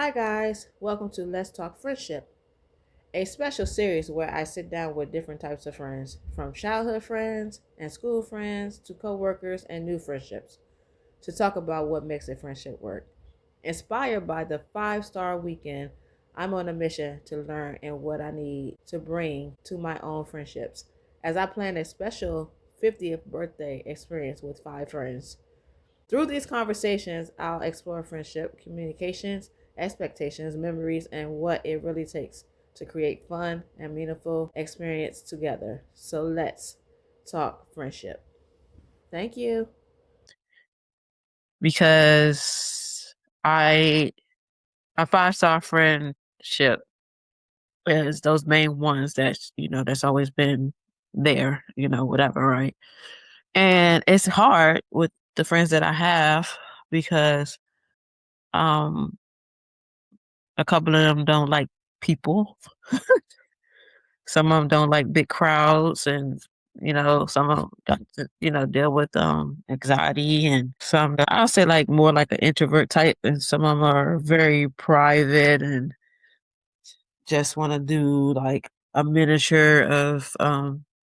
Hi, guys. Welcome to Let's Talk Friendship, a special series where I sit down with different types of friends, from childhood friends and school friends to coworkers and new friendships, to talk about what makes a friendship work. Inspired by the 5-star weekend, I'm on a mission to learn and what I need to bring to my own friendships as I plan a special 50th birthday experience with 5 friends. Through these conversations, I'll explore friendship, communications, expectations, memories, and what it really takes to create fun and meaningful experience together. So let's talk friendship. Thank you. Because I a 5-star friendship is those main ones that's always been there, whatever, right? And it's hard with the friends that I have because um a couple of them don't like people. Some of them don't like big crowds, and some of them got to, deal with anxiety, and some I'll say like more like an introvert type, and some of them are very private and just want to do like a miniature of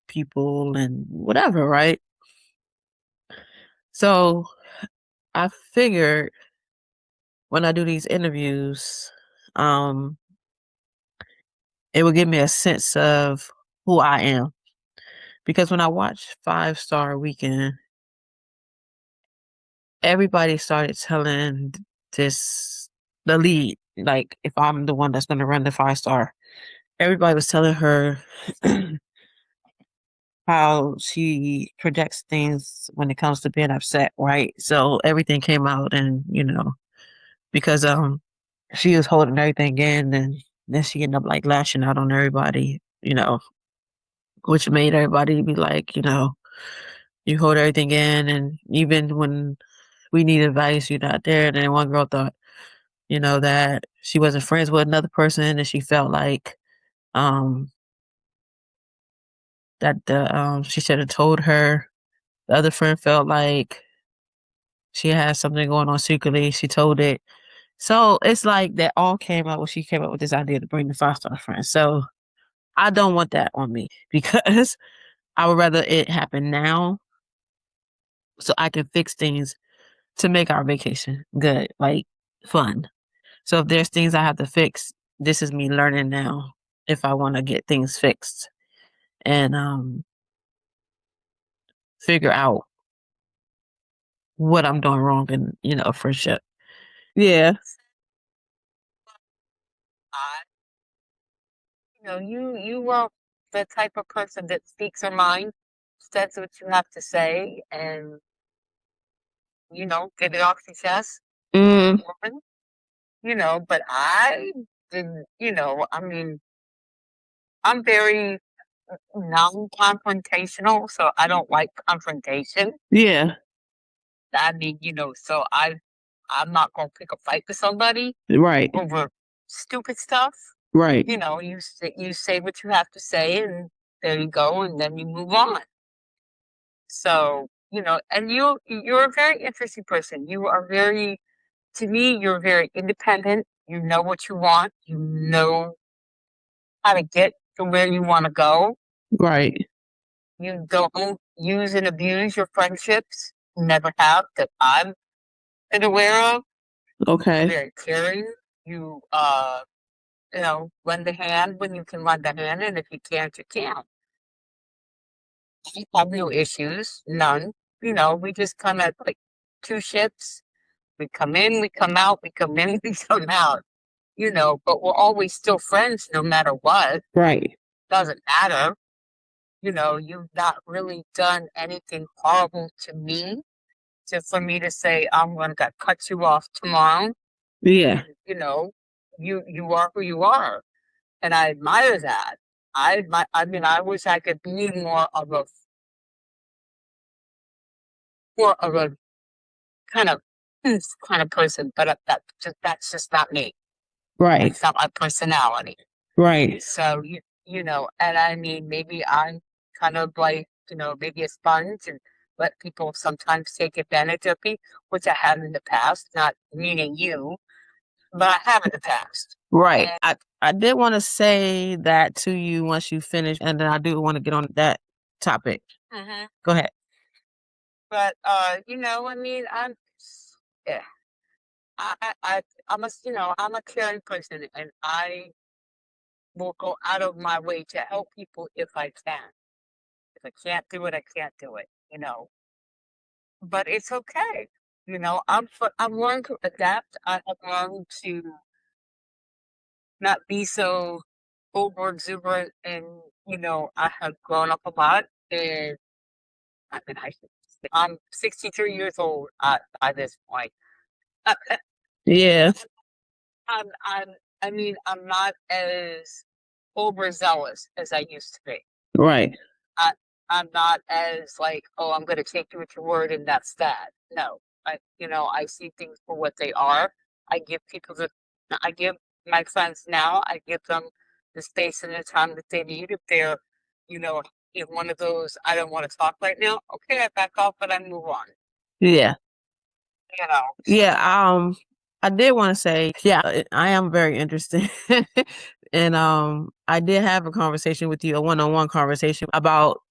people and whatever, right? So I figured when I do these interviews, um, it will give me a sense of who I am. Because when I watched 5-Star Weekend, everybody started telling this the lead, like if I'm the one that's gonna run the 5-star, everybody was telling her how she projects things when it comes to being upset, right? So everything came out, and because she was holding everything in, and then she ended up like lashing out on everybody, which made everybody be like, you hold everything in, and even when we need advice, you're not there. And then one girl thought, that she wasn't friends with another person, and she felt like um that the she should have told her. The other friend felt like she had something going on secretly. She told it. So it's like that all came out when she came up with this idea to bring the 5-star friend. So I don't want that on me because I would rather it happen now so I can fix things to make our vacation good, like fun. So if there's things I have to fix, this is me learning now if I want to get things fixed and figure out what I'm doing wrong in, a friendship. Yeah. I, you are the type of person that speaks her mind, says what you have to say, and get it off your chest. Woman, but I didn't. I mean, I'm very non-confrontational, so I don't like confrontation. Yeah. I mean, so I'm not gonna pick a fight with somebody Right. over stupid stuff. Right. You say what you have to say, and there you go, and then you move on. So, and you're a very interesting person. You are very to me, you're very independent. You know what you want. You know how to get to where you want to go. Right. You don't use and abuse your friendships. Never have that I'm been aware of. Okay. Very caring. You lend a hand when you can lend a hand, and if you can't, you can't. We have no issues, none. We just come at like two ships. We come in, we come out, we come in, we come out. But we're always still friends no matter what. Right. Doesn't matter. You've not really done anything horrible to me. Just for me to say I'm gonna cut you off tomorrow. Yeah. You are who you are, and I admire that. I mean, I wish I could be more of a kind of kind of person, but that's just not me. Right. It's not my personality. Right. So and I mean, maybe I'm kind of like maybe a sponge and let people sometimes take advantage of me, which I have in the past. Not meaning you, but I have in the past. Right. I did want to say that to you once you finish, and then I do want to get on that topic. Go ahead. But I mean, yeah, I'm I'm a caring person, and I will go out of my way to help people if I can. If I can't do it, I can't do it. But it's okay. I'm learning to adapt. I have learned to not be so over exuberant, and I have grown up a lot, and I mean, I'm 63 years old by this point. Yeah. I'm I mean, I'm not as overzealous as I used to be. Right. I I'm not as like, oh, I'm gonna take you at your word and that's that. No. I see things for what they are. I give people the I give my friends now, I give them the space and the time that they need. If they're, you know, in one of those I don't want to talk right now, okay, I back off but I move on. Yeah. Yeah, I did want to say, yeah, I am very interested. And I did have a conversation with you, a one-on-one conversation about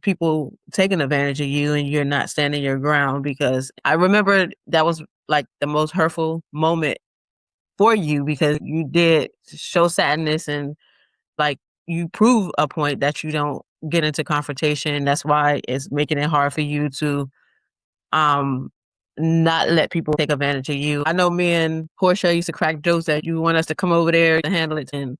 people taking advantage of you and you're not standing your ground, because I remember that was like the most hurtful moment for you, because you did show sadness and like you prove a point that you don't get into confrontation. That's why it's making it hard for you to um not let people take advantage of you. I know me and Portia used to crack jokes that you want us to come over there to handle it, and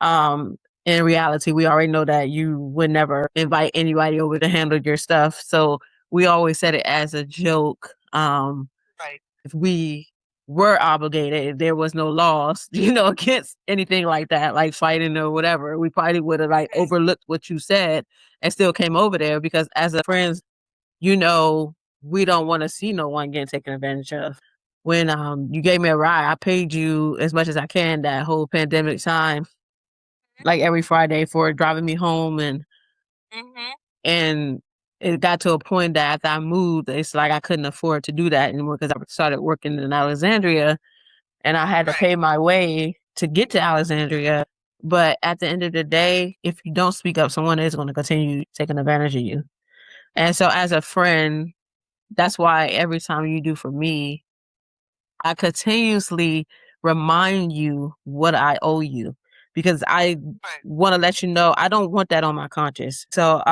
um in reality we already know that you would never invite anybody over to handle your stuff. So we always said it as a joke. Right. If we were obligated, if there was no laws, against anything like that, like fighting or whatever, we probably would have like overlooked what you said and still came over there, because as a friends, you know, we don't want to see no one getting taken advantage of. When you gave me a ride, I paid you as much as I can that whole pandemic time, like every Friday for driving me home, and it got to a point that after I moved, it's like I couldn't afford to do that anymore, because I started working in Alexandria and I had to pay my way to get to Alexandria. But at the end of the day, if you don't speak up, someone is going to continue taking advantage of you. And so as a friend, that's why every time you do for me, I continuously remind you what I owe you, because I want to let you know I don't want that on my conscience. So,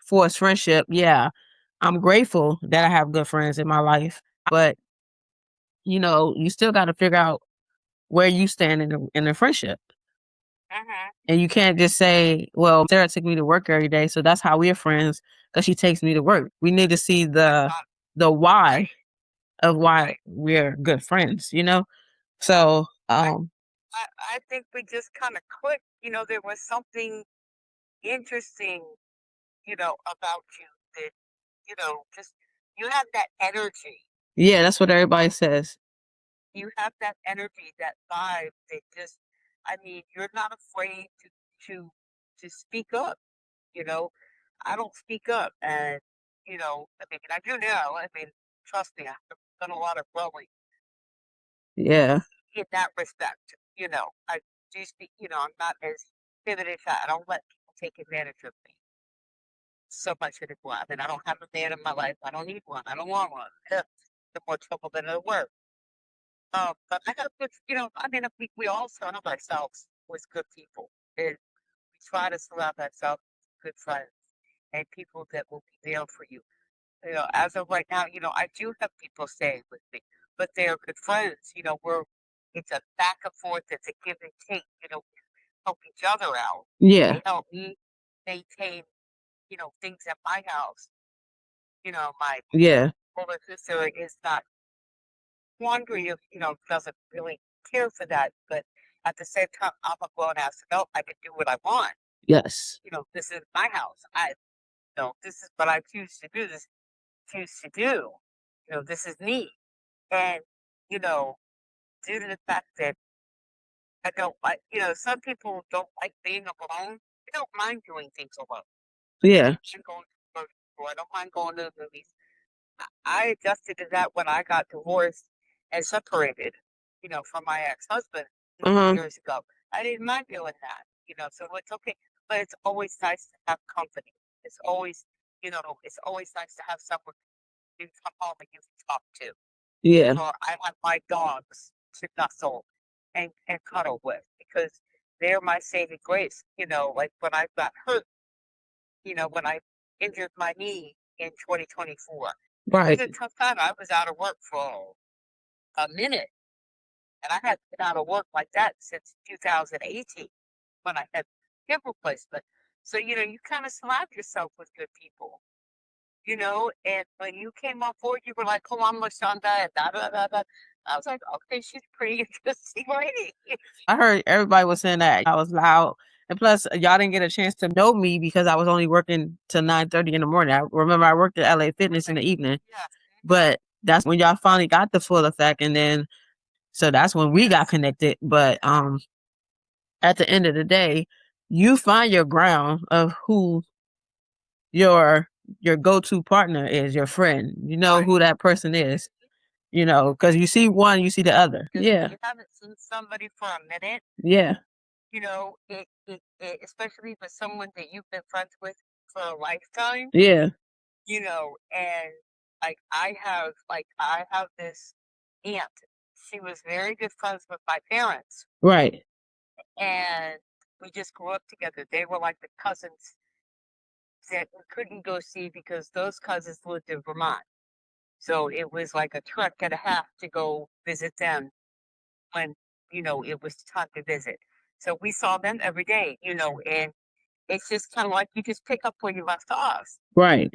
for a friendship, yeah, I'm grateful that I have good friends in my life, but you still got to figure out where you stand in the friendship. And you can't just say, well, Sarah took me to work every day, so that's how we're friends, because she takes me to work. We need to see the why of why we're good friends. So, I think we just kind of clicked. There was something interesting, about you that, just you have that energy. Yeah, that's what everybody says. You have that energy, that vibe that just, I mean, you're not afraid to to speak up. You know, I don't speak up, and I mean, I do now. I mean, trust me, I've done a lot of growing. Yeah. In that respect, I do speak. I'm not as timid as I don't let people take advantage of me so much anymore. I mean, I don't have a man in my life. I don't need one. I don't want one. The more trouble than it'll work. But I have good, I mean, we all surround ourselves with good people, and we try to surround ourselves with good friends and people that will be there for you. As of right now, I do have people staying with me, but they are good friends. It's a back and forth, it's a give and take, help each other out. Yeah. They help me maintain, things at my house. My Yeah. older sister is not wondering if, doesn't really care for that, but at the same time, I'm a grown ass adult. I can do what I want. Yes. This is my house. This is what I choose to do. This choose to do. This is me. And, you know, due to the fact that I don't like, some people don't like being alone. They don't mind doing things alone. Yeah. I don't mind going to the grocery store. I don't mind going to the movies. I adjusted to that when I got divorced, and separated, from my ex-husband years ago. I didn't mind doing that, so it's okay. But it's always nice to have company. It's always, it's always nice to have someone you come home and you can talk to. Yeah. Or I have my dogs to nuzzle and cuddle with because they're my saving grace. Like when I got hurt, when I injured my knee in 2024. Right. It was a tough time. I was out of work for a minute, and I hadn't been out of work like that since 2018 when I had hip replacement. So, you kind of surround yourself with good people, and when you came on board, you were like, oh, I'm Lashonda, and da da da da. I was like, okay, she's a pretty interesting lady. I heard everybody was saying that I was loud. And plus, y'all didn't get a chance to know me because I was only working till 9:30 in the morning. I remember I worked at LA Fitness in the evening. Yeah. But that's when y'all finally got the full effect. And then, so that's when we got connected. But at the end of the day, you find your ground of who your go-to partner is, your friend. You know right. Who that person is. Because you see one, you see the other. Yeah. If you haven't seen somebody for a minute. Yeah. Especially with someone that you've been friends with for a lifetime. Yeah. And I have this aunt. She was very good friends with my parents. Right. And we just grew up together. They were like the cousins that we couldn't go see because those cousins lived in Vermont. So it was like a trek and a half to go visit them when, it was time to visit. So we saw them every day, and it's just kind of like you just pick up where you left off. Right.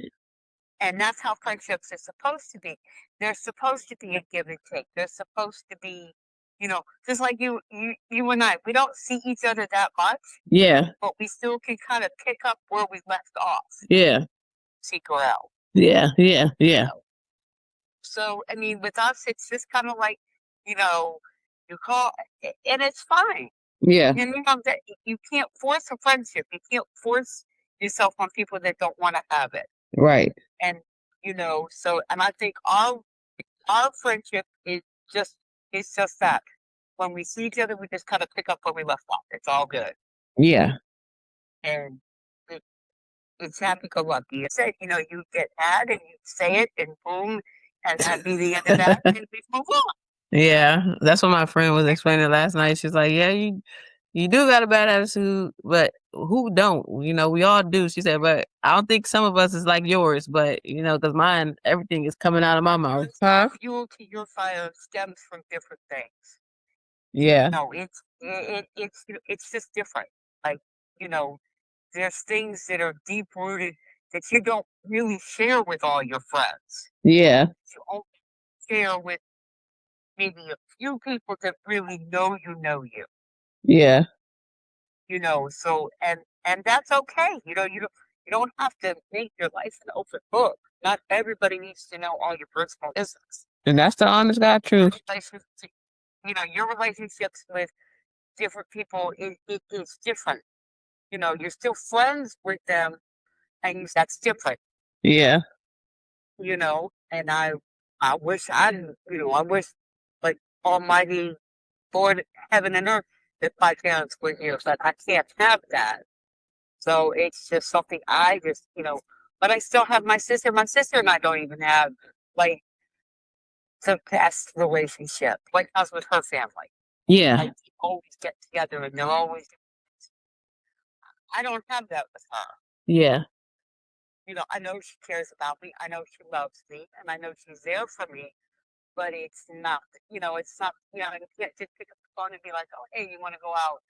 And that's how friendships are supposed to be. They're supposed to be a give and take. They're supposed to be, just like you and I. We don't see each other that much. Yeah. But we still can kind of pick up where we left off. Yeah. Seek her out. Yeah. Yeah. Yeah. So, I mean, with us, it's just kind of like, you call, and it's fine. Yeah. And that you can't force a friendship. You can't force yourself on people that don't want to have it. Right. And, and I think our friendship is just, it's just that. When we see each other, we just kind of pick up where we left off. It's all good. Yeah. And it's happy-go-lucky. You said, you get mad and you say it and boom, and that'd be the end of that, and we move on. Yeah, that's what my friend was explaining last night. She's like, yeah, you do got a bad attitude, but who don't? We all do. She said, but I don't think some of us is like yours, but, because mine, everything is coming out of my mouth. Huh? Fuel to your fire stems from different things. Yeah. No, it's just different. Like, there's things that are deep rooted that you don't really share with all your friends. Yeah. You only share with maybe a few people that really know you. Yeah. So and that's okay. You don't have to make your life an open book. Not everybody needs to know all your personal business. And that's the honest God truth. Your relationships with different people is different. You're still friends with them, and that's different. Yeah. And I wish I wish like Almighty Lord heaven and earth that my parents were here, but I can't have that. So it's just something I just but I still have my sister. My sister and I don't even have like the best relationship like us with her family. Yeah. Like we always get together and they're always I don't have that with her. Yeah. I know she cares about me. I know she loves me, and I know she's there for me. But it's not, it's not, you can't just pick up the phone and be like, oh, hey, you want to go out?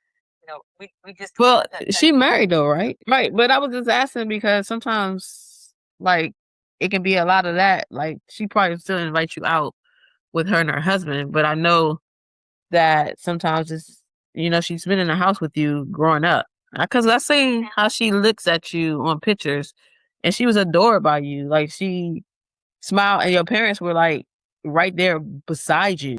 We just. Well, she married though, right? Right. But I was just asking because sometimes, like, it can be a lot of that. Like, she probably still invite you out with her and her husband, but I know that sometimes it's, she's been in the house with you growing up. Because I seen how she looks at you on pictures, and she was adored by you. Like, she smiled, and your parents were like right there beside you.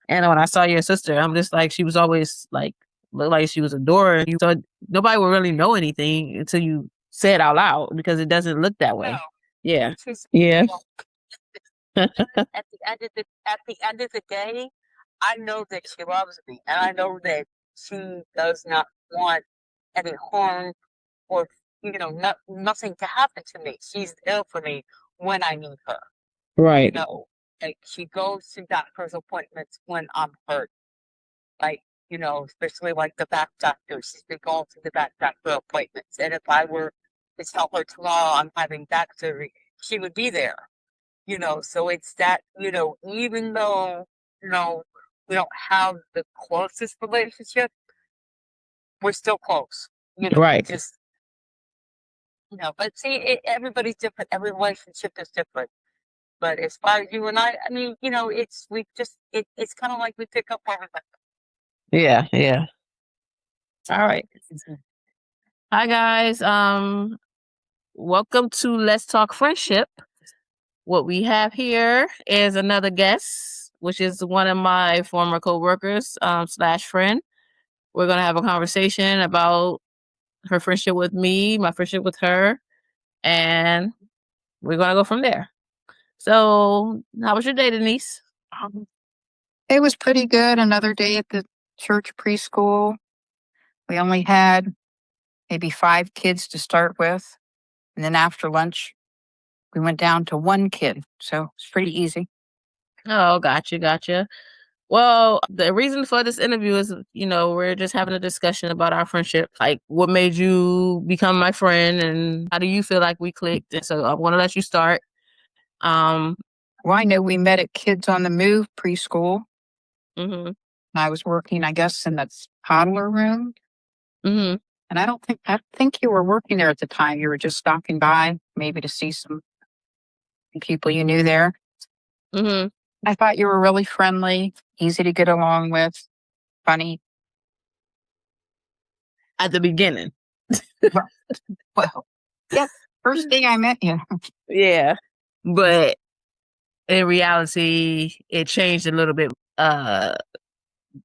And when I saw your sister, I'm just like, she was always like, looked like she was adoring you. So nobody would really know anything until you say it out loud because it doesn't look that way. No. Yeah. Yeah. at the end of the day, I know that she loves me, and I know that she does not want any harm or nothing to happen to me. She's there for me when I need her. Right. Like she goes to doctor's appointments when I'm hurt. Like, especially like the back doctor. She's been going to the back doctor appointments. And if I were to tell her tomorrow I'm having back surgery, she would be there. So it's that, even though, we don't have the closest relationship, we're still close. Right. Just, but see, everybody's different. Every relationship is different. But as far as you and I mean, it's kind of like we pick up on it. Yeah, yeah. All right. Hi guys. Welcome to Let's Talk Friendship. What we have here is another guest, which is one of my former coworkers, slash friend. We're gonna have a conversation about her friendship with me, my friendship with her, and we're gonna go from there. So, how was your day, Denise? It was pretty good. Another day at the church preschool. We only had maybe 5 kids to start with. And then after lunch, we went down to 1 kid. So it's pretty easy. Oh, gotcha. Well, the reason for this interview is, we're just having a discussion about our friendship. Like, what made you become my friend and how do you feel like we clicked? And so I want to let you start. Well, I know we met at Kids on the Move preschool. Mm-hmm. And I was working, I guess, in that toddler room. Mm-hmm. And I think you were working there at the time. You were just stopping by, maybe to see some people you knew there. Mm-hmm. I thought you were really friendly, easy to get along with, funny. At the beginning. Well, yeah, first day I met you. Yeah. But in reality, it changed a little bit.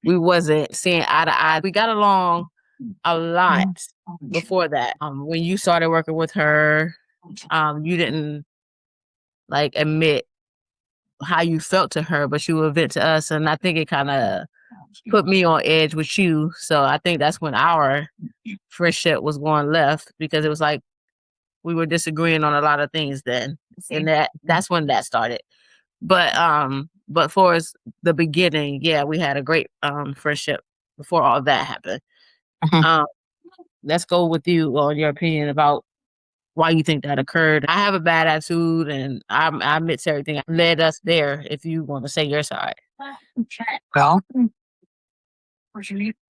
We wasn't seeing eye to eye. We got along a lot before that. When you started working with her, you didn't like admit how you felt to her, but you would vent to us, and I think it kind of put me on edge with you. So I think that's when our friendship was going left because it was like we were disagreeing on a lot of things then, and that's when that started. But for us, the beginning, yeah, we had a great friendship before all that happened. Let's go with you on your opinion about why you think that occurred. I have a bad attitude, and I admit to everything led us there. If you want to say your side. Well,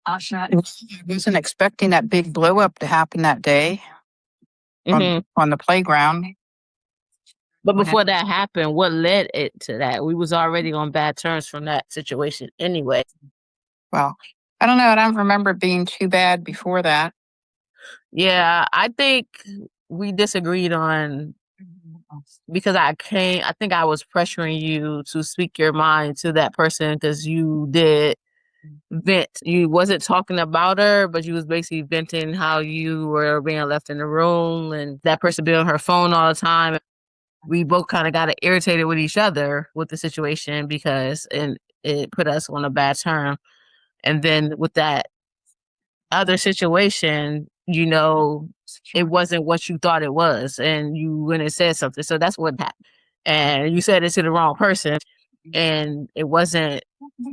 I wasn't expecting that big blow up to happen that day on the playground. But before that happened, what led it to that? We was already on bad terms from that situation anyway. Well, I don't know. I don't remember it being too bad before that. Yeah, I think we disagreed on because I think I was pressuring you to speak your mind to that person because you did vent. You wasn't talking about her, but you was basically venting how you were being left in the room and that person being on her phone all the time. We both kind of got irritated with each other with the situation because it put us on a bad term. And then with that other situation, it wasn't what you thought it was, and you went and said something. So that's what happened. And you said it to the wrong person, and it wasn't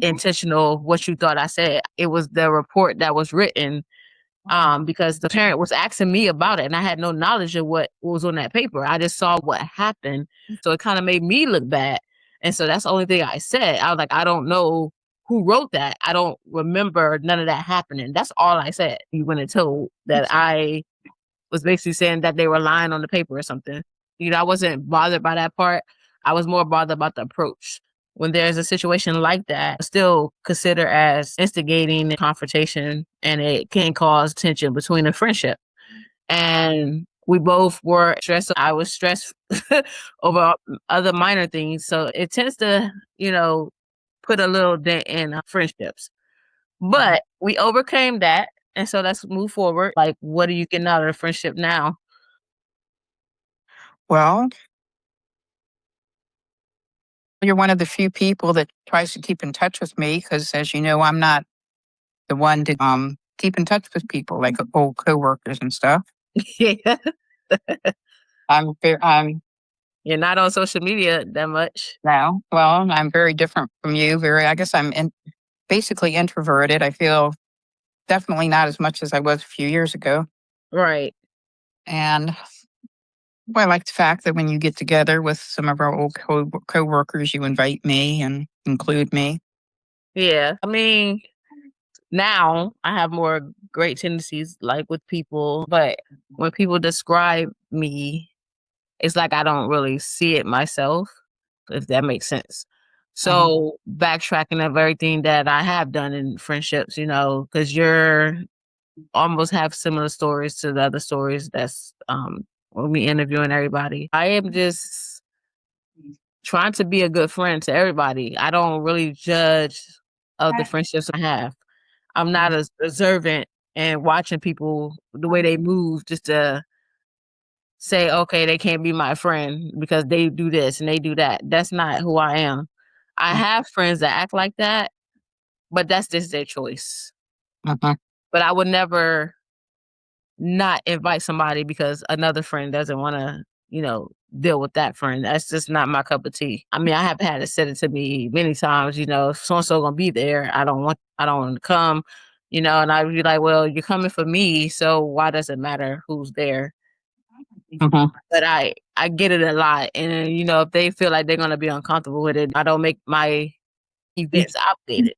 intentional what you thought I said. It was the report that was written because the parent was asking me about it and I had no knowledge of what was on that paper. I just saw what happened. So it kind of made me look bad. And so that's the only thing I said. I was like, I don't know who wrote that. I don't remember none of that happening. That's all I said. You went and told that I was basically saying that they were lying on the paper or something. I wasn't bothered by that part. I was more bothered about the approach. When there's a situation like that, still consider as instigating a confrontation, and it can cause tension between a friendship. And we both were stressed. I was stressed over other minor things. So it tends to, put a little dent in friendships. But we overcame that. And so let's move forward. Like, what are you getting out of the friendship now? Well, You're one of the few people that tries to keep in touch with me because, as you know, I'm not the one to keep in touch with people like old coworkers and stuff. Yeah. I'm You're not on social media that much. now. Well, I'm very different from you. I guess I'm basically introverted. I feel definitely not as much as I was a few years ago. Right. And well, I like the fact that when you get together with some of our old co-workers, you invite me and include me. Yeah. I mean, now I have more great tendencies like with people, but when people describe me, it's like I don't really see it myself, if that makes sense. So backtracking of everything that I have done in friendships, because you're almost have similar stories to the other stories that's when we interviewing everybody. I am just trying to be a good friend to everybody. I don't really judge of the friendships I have. I'm not as observant and watching people the way they move just to say, okay, they can't be my friend because they do this and they do that. That's not who I am. I have friends that act like that, but that's just their choice. Uh-huh. But I would never not invite somebody because another friend doesn't want to, deal with that friend. That's just not my cup of tea. I mean, I have had it said it to me many times, if so and so gonna be there, I don't want to come, and I'd be like, well, you're coming for me, so why does it matter who's there? But I get it a lot, and if they feel like they're gonna be uncomfortable with it, I don't make my events obligated.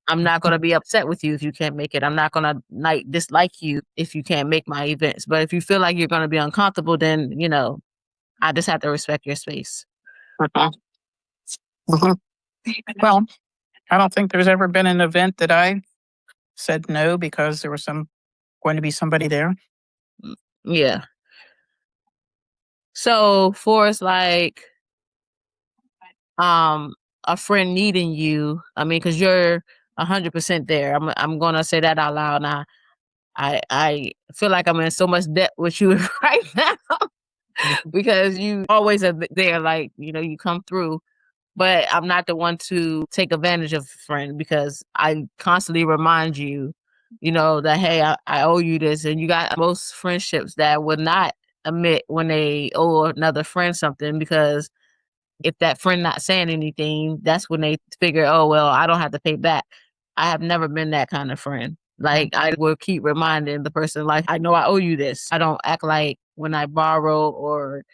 I'm not gonna be upset with you if you can't make it. I'm not gonna dislike you if you can't make my events. But if you feel like you're gonna be uncomfortable, then I just have to respect your space. Well, I don't think there's ever been an event that I said no because there was going to be somebody there. Yeah. So for us, like, a friend needing you, I mean, because you're 100% there. I'm gonna say that out loud now. I feel like I'm in so much debt with you right now because you always are there, like, you come through. But I'm not the one to take advantage of a friend because I constantly remind you, that, hey, I owe you this. And you got most friendships that would not admit when they owe another friend something because if that friend not saying anything, that's when they figure, oh, well, I don't have to pay back. I have never been that kind of friend. Like, I will keep reminding the person, like, I know I owe you this. I don't act like when I borrow or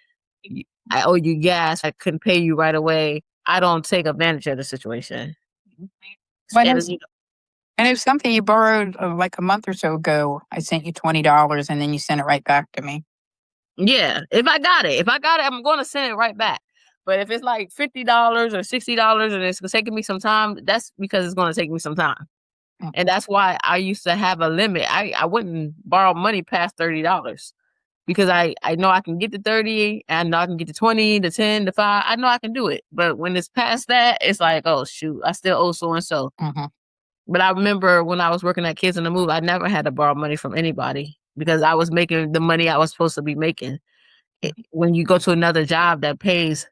I owe you gas, I couldn't pay you right away. I don't take advantage of the situation. And if something you borrowed like a month or so ago, I sent you $20 and then you sent it right back to me. Yeah, if I got it, I'm going to send it right back. But if it's like $50 or $60 and it's taking me some time, that's because it's going to take me some time. And that's why I used to have a limit. I wouldn't borrow money past $30 because I know I can get to 30, and I know I can get to 20, to 10, to 5. I know I can do it. But when it's past that, it's like, oh, shoot, I still owe so and so. But I remember when I was working at Kids on the Move, I never had to borrow money from anybody because I was making the money I was supposed to be making. When you go to another job that pays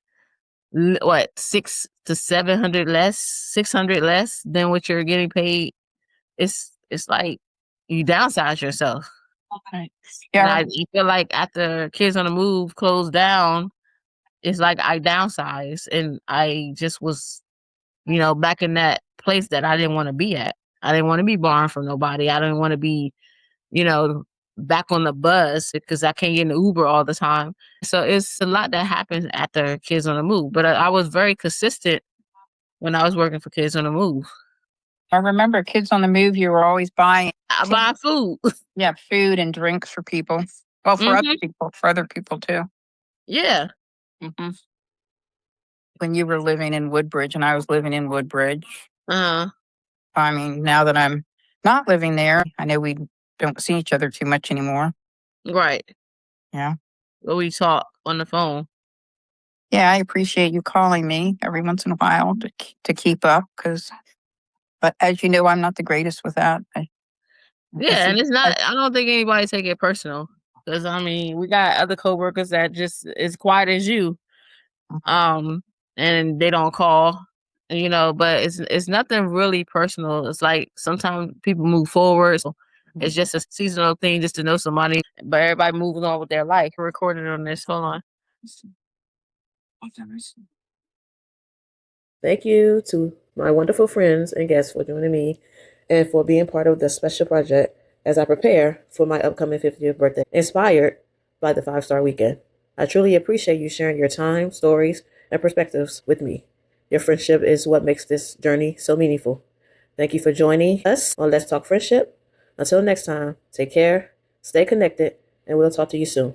what, 600 to 700 less, 600 less than what you're getting paid, it's like you downsize yourself. Okay. Yeah. And I feel like after Kids on the Move closed down, it's like I downsized and I just was, back in that place that I didn't want to be at. I didn't want to be borrowing from nobody. I didn't want to be, back on the bus because I can't get in the Uber all the time. So it's a lot that happens after Kids on the Move. But I was very consistent when I was working for Kids on the Move. I remember Kids on the Move, you were always buying. I buy food. Yeah, food and drinks for people. Well, for other people too. Yeah. When you were living in Woodbridge and I was living in Woodbridge. Uh-huh. I mean, now that I'm not living there, I know we don't see each other too much anymore. Right. Yeah. But we talk on the phone. Yeah, I appreciate you calling me every once in a while to keep up but as you know, I'm not the greatest with that. Yeah, and it's not, I don't think anybody take it personal because, I mean, we got other coworkers that just as quiet as you. and they don't call, but it's nothing really personal. It's like sometimes people move forward. So it's just a seasonal thing just to know somebody, but everybody moving on with their life. Recorded on this. Hold on. Thank you to my wonderful friends and guests for joining me and for being part of the special project as I prepare for my upcoming 50th birthday, inspired by the 5-star weekend. I truly appreciate you sharing your time, stories, and perspectives with me. Your friendship is what makes this journey so meaningful. Thank you for joining us on Let's Talk Friendship. Until next time, take care, stay connected, and we'll talk to you soon.